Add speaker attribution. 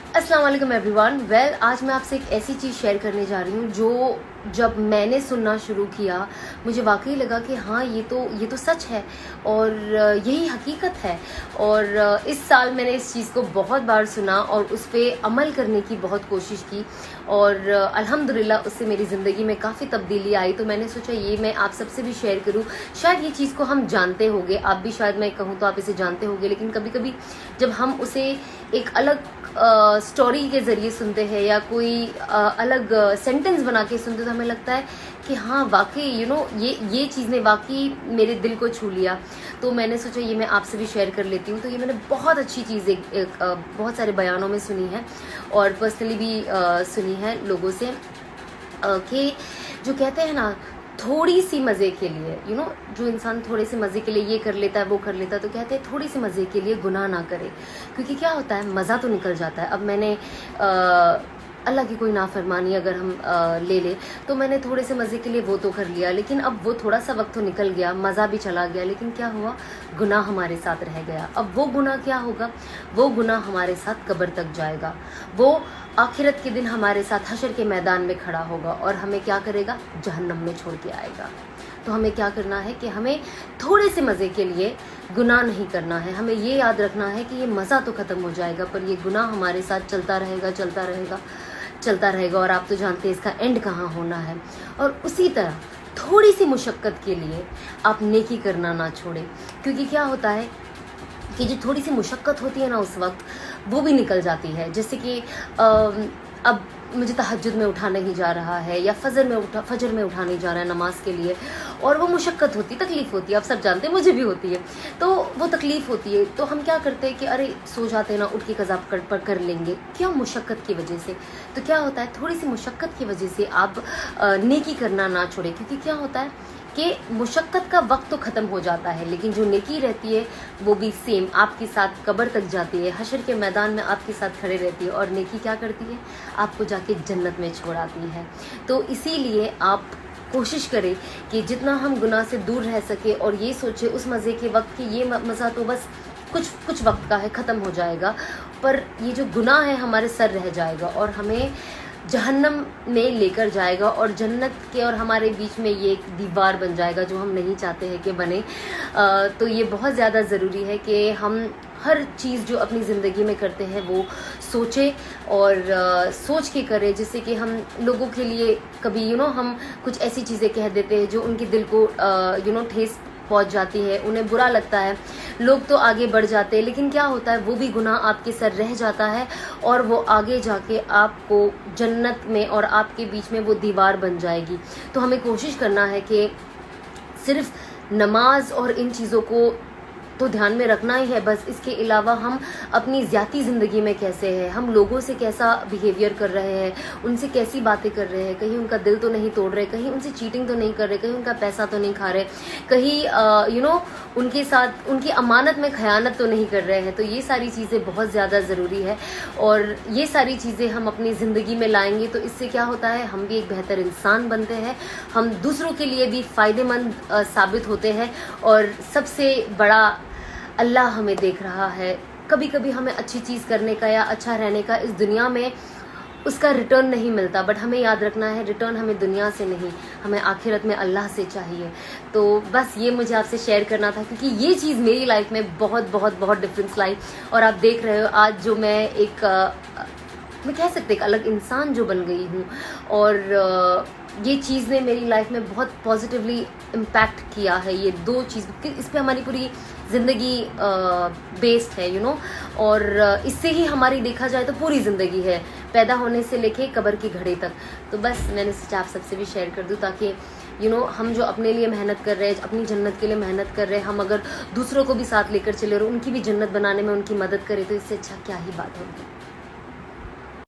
Speaker 1: अस्सलाम वालेकुम एवरीवन। आज मैं आपसे एक ऐसी चीज़ शेयर करने जा रही हूँ जो जब मैंने सुनना शुरू किया मुझे वाकई लगा कि हाँ ये तो सच है और यही हकीकत है। और इस साल मैंने इस चीज़ को बहुत बार सुना और उस पर अमल करने की बहुत कोशिश की और अल्हम्दुलिल्लाह उससे मेरी ज़िंदगी में काफ़ी तब्दीली आई। तो मैंने सोचा ये मैं आप सबसे भी शेयर करूँ। शायद ये चीज़ को हम जानते होंगे, आप भी शायद मैं कहूँ तो आप इसे जानते होंगे, लेकिन कभी कभी जब हम उसे एक अलग स्टोरी के ज़रिए सुनते हैं या कोई अलग सेंटेंस बना के सुनते तो हमें लगता है कि हाँ वाकई ये चीज़ ने वाकई मेरे दिल को छू लिया। तो मैंने सोचा ये मैं आपसे भी शेयर कर लेती हूँ। तो ये मैंने बहुत अच्छी चीज़ बहुत सारे बयानों में सुनी है और पर्सनली भी सुनी है लोगों से कि जो कहते हैं ना थोड़ी सी मज़े के लिए जो इंसान थोड़े से मज़े के लिए ये कर लेता है वो कर लेता है, तो कहते हैं थोड़ी सी मज़े के लिए गुनाह ना करे, क्योंकि क्या होता है मज़ा तो निकल जाता है। अब मैंने अल्लाह की कोई नाफरमानी अगर हम ले ले तो मैंने थोड़े से मज़े के लिए वो तो कर लिया, लेकिन अब वो थोड़ा सा वक्त तो निकल गया, मज़ा भी चला गया, लेकिन क्या हुआ गुनाह हमारे साथ रह गया। अब वो गुनाह क्या होगा? वो गुनाह हमारे साथ कब्र तक जाएगा, वो आखिरत के दिन हमारे साथ हशर के मैदान में खड़ा होगा और हमें क्या करेगा? जहन्नम में छोड़ के आएगा। तो हमें क्या करना है कि हमें थोड़े से मज़े के लिए गुनाह नहीं करना है। हमें ये याद रखना है कि ये मज़ा तो ख़त्म हो जाएगा पर ये गुनाह हमारे साथ चलता रहेगा और आप तो जानते हैं इसका एंड कहाँ होना है। और उसी तरह थोड़ी सी मुशक्क़त के लिए आप नेकी करना ना छोड़ें, क्योंकि क्या होता है कि जो थोड़ी सी मुशक्क़त होती है ना उस वक्त वो भी निकल जाती है। जैसे कि अब मुझे तहज्जुद में उठा नहीं जा रहा है या फजर में उठा नहीं जा रहा है नमाज के लिए, और वो मुशक्क़त होती, तकलीफ़ होती है, आप सब जानते हैं, मुझे भी होती है। तो वो तकलीफ़ होती है तो हम क्या करते हैं कि अरे सो जाते हैं ना, उठ के कज़ा कर लेंगे, क्या मुशक्क़त की वजह से। तो क्या होता है थोड़ी सी मुशक्क़त की वजह से आप नेकी करना ना छोड़ें, क्योंकि क्या होता है कि मुशक्क़त का वक्त तो ख़त्म हो जाता है लेकिन जो नेकी रहती है वो भी सेम आपके साथ कब्र तक जाती है, हशर के मैदान में आपके साथ खड़े रहती है। और नेकी क्या करती है? आपको जाके जन्नत में छोड़ाती है। तो इसीलिए आप कोशिश करें कि जितना हम गुनाह से दूर रह सके और ये सोचे उस मज़े के वक्त कि ये मज़ा तो बस कुछ वक्त का है, ख़त्म हो जाएगा, पर ये जो गुनाह है हमारे सर रह जाएगा और हमें जहन्नम में लेकर जाएगा और जन्नत के और हमारे बीच में ये एक दीवार बन जाएगा जो हम नहीं चाहते हैं कि बने। तो ये बहुत ज़्यादा ज़रूरी है कि हम हर चीज़ जो अपनी ज़िंदगी में करते हैं वो सोचें और सोच के करें, जिससे कि हम लोगों के लिए कभी हम कुछ ऐसी चीज़ें कह देते हैं जो उनके दिल को ठेस पहुंच जाती है, उन्हें बुरा लगता है, लोग तो आगे बढ़ जाते हैं, लेकिन क्या होता है वो भी गुनाह आपके सर रह जाता है और वो आगे जाके आपको जन्नत में और आपके बीच में वो दीवार बन जाएगी। तो हमें कोशिश करना है कि सिर्फ नमाज और इन चीज़ों को तो ध्यान में रखना ही है, बस इसके अलावा हम अपनी ज़ाती ज़िंदगी में कैसे हैं, हम लोगों से कैसा बिहेवियर कर रहे हैं, उनसे कैसी बातें कर रहे हैं, कहीं उनका दिल तो नहीं तोड़ रहे, कहीं उनसे चीटिंग तो नहीं कर रहे, कहीं उनका पैसा तो नहीं खा रहे, कहीं उनके साथ उनकी अमानत में खयानत तो नहीं कर रहे हैं। तो ये सारी चीज़ें बहुत ज़्यादा ज़रूरी है और ये सारी चीज़ें हम अपनी ज़िंदगी में लाएंगे तो इससे क्या होता है हम भी एक बेहतर इंसान बनते हैं, हम दूसरों के लिए भी फ़ायदेमंद साबित होते हैं और सबसे बड़ा अल्लाह हमें देख रहा है। कभी कभी हमें अच्छी चीज़ करने का या अच्छा रहने का इस दुनिया में उसका रिटर्न नहीं मिलता, बट हमें याद रखना है रिटर्न हमें दुनिया से नहीं, हमें आखिरत में अल्लाह से चाहिए। तो बस ये मुझे आपसे शेयर करना था क्योंकि ये चीज़ मेरी लाइफ में बहुत बहुत बहुत डिफरेंस लाई और आप देख रहे हो आज जो मैं मैं कह सकते एक अलग इंसान जो बन गई हूँ और ये चीज़ ने मेरी लाइफ में बहुत पॉजिटिवली इम्पैक्ट किया है। ये दो चीज़ इस पे हमारी पूरी ज़िंदगी बेस्ड है और इससे ही हमारी देखा जाए तो पूरी ज़िंदगी है, पैदा होने से लेके कब्र की घड़ी तक। तो बस मैंने सोचा आप सबसे भी शेयर कर दूँ ताकि हम जो अपने लिए मेहनत कर रहे हैं, अपनी जन्नत के लिए मेहनत कर रहे हैं, हम अगर दूसरों को भी साथ लेकर चले और उनकी भी जन्नत बनाने में उनकी मदद करें तो इससे अच्छा क्या ही बात होगी।